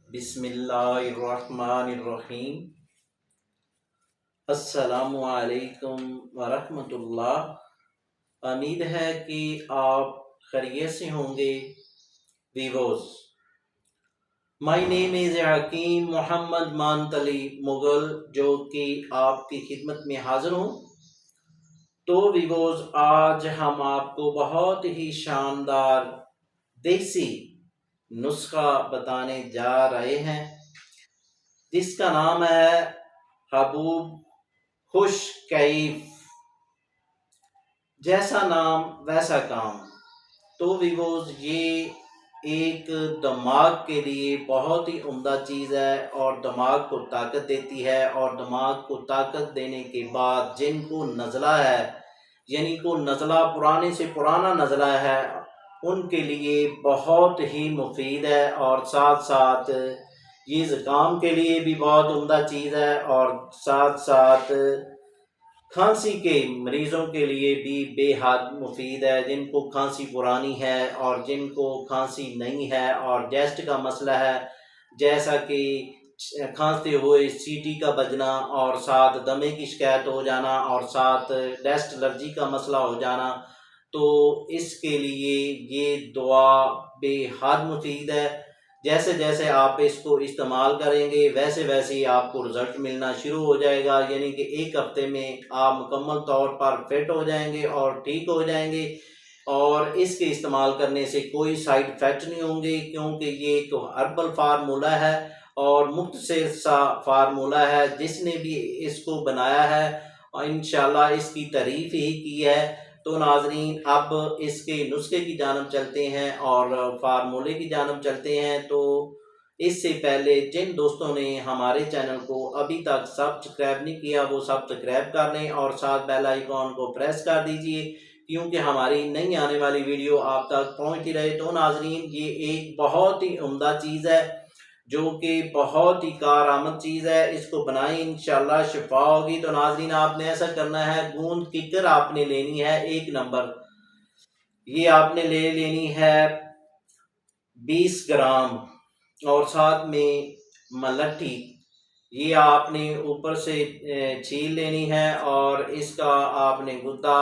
بسم اللہ الرحمن الرحیم۔ السلام علیکم ورحمۃ اللہ۔ امید ہے کہ آپ خیریت سے ہوں گے۔ ویوز، مائی نیم از حکیم محمد مانتلی مغل، جو کہ آپ کی خدمت میں حاضر ہوں۔ تو ویوز، آج ہم آپ کو بہت ہی شاندار دیسی نسخہ بتانے جا رہے ہیں، جس کا نام ہے حبوب خوش کیف۔ جیسا نام ویسا کام۔ تو ویوز، یہ ایک دماغ کے لیے بہت ہی عمدہ چیز ہے اور دماغ کو طاقت دیتی ہے، اور دماغ کو طاقت دینے کے بعد جن کو نزلہ ہے، یعنی کو نزلہ پرانے سے پرانا نزلہ ہے، ان کے لیے بہت ہی مفید ہے، اور ساتھ ساتھ یہ زکام کے لیے بھی بہت عمدہ چیز ہے، اور ساتھ ساتھ کھانسی کے مریضوں کے لیے بھی بے حد مفید ہے، جن کو کھانسی پرانی ہے اور جن کو کھانسی نہیں ہے اور ڈسٹ کا مسئلہ ہے، جیسا کہ کھانستے ہوئے سیٹی کا بجنا، اور ساتھ دمے کی شکایت ہو جانا، اور ساتھ ڈسٹ الرجی کا مسئلہ ہو جانا، تو اس کے لیے یہ دعا بے حد مفید ہے۔ جیسے جیسے آپ اس کو استعمال کریں گے، ویسے ویسے ہی آپ کو رزلٹ ملنا شروع ہو جائے گا، یعنی کہ ایک ہفتے میں آپ مکمل طور پر فٹ ہو جائیں گے اور ٹھیک ہو جائیں گے، اور اس کے استعمال کرنے سے کوئی سائیڈ افیکٹ نہیں ہوں گے، کیونکہ یہ ایک ہربل فارمولہ ہے اور مختصر سا فارمولہ ہے۔ جس نے بھی اس کو بنایا ہے انشاءاللہ اس کی تعریف ہی کی ہے۔ تو ناظرین، اب اس کے نسخے کی جانب چلتے ہیں اور فارمولے کی جانب چلتے ہیں۔ تو اس سے پہلے جن دوستوں نے ہمارے چینل کو ابھی تک سبسکرائب نہیں کیا، وہ سبسکرائب کر لیں اور ساتھ بیل آئیکن کو پریس کر دیجئے، کیونکہ ہماری نئی آنے والی ویڈیو آپ تک پہنچتی رہے۔ تو ناظرین، یہ ایک بہت ہی عمدہ چیز ہے، جو کہ بہت ہی کارآمد چیز ہے۔ اس کو بنائیں، انشاءاللہ شفا ہوگی۔ تو ناظرین، آپ نے ایسا کرنا ہے، گوند ککر آپ نے لینی ہے 1 نمبر، یہ آپ نے لینی ہے 20 گرام، اور ساتھ میں ملٹھی، یہ آپ نے اوپر سے چھیل لینی ہے، اور اس کا آپ نے گدا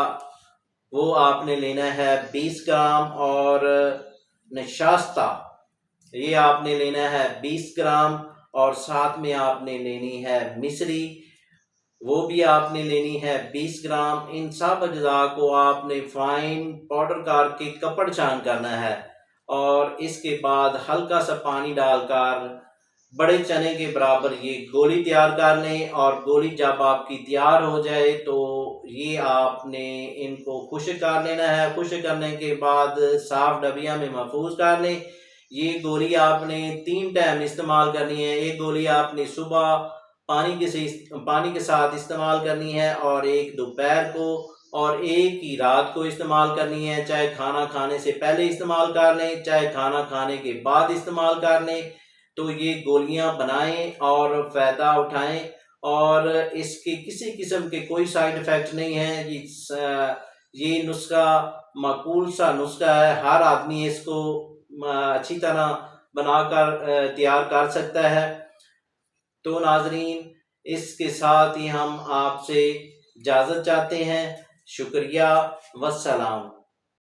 وہ آپ نے لینا ہے 20 گرام، اور نشاستہ یہ آپ نے لینا ہے 20 گرام، اور ساتھ میں آپ نے لینی ہے مصری، وہ بھی آپ نے لینی ہے 20 گرام۔ ان سب اجزاء کو آپ نے فائن پاؤڈر کر کے کپڑ چھان کرنا ہے، اور اس کے بعد ہلکا سا پانی ڈال کر بڑے چنے کے برابر یہ گولی تیار کر لیں، اور گولی جب آپ کی تیار ہو جائے تو یہ آپ نے ان کو خشک کر لینا ہے۔ خشک کرنے کے بعد صاف ڈبیا میں محفوظ کر لیں۔ یہ گولی آپ نے 3 ٹائم استعمال کرنی ہے۔ ایک گولی آپ نے صبح پانی کے ساتھ استعمال کرنی ہے، اور ایک دوپہر کو، اور ایک ہی رات کو استعمال کرنی ہے۔ چاہے کھانا کھانے سے پہلے استعمال کر لیں، چاہے کھانا کھانے کے بعد استعمال کر لیں۔ تو یہ گولیاں بنائیں اور فائدہ اٹھائیں، اور اس کی کسی قسم کے کوئی سائیڈ افیکٹ نہیں ہیں۔ یہ نسخہ معقول سا نسخہ ہے، ہر آدمی اس کو اچھی طرح بنا کر تیار کر سکتا ہے۔ تو ناظرین، اس کے ساتھ ہی ہم آپ سے اجازت چاہتے ہیں۔ شکریہ، والسلام۔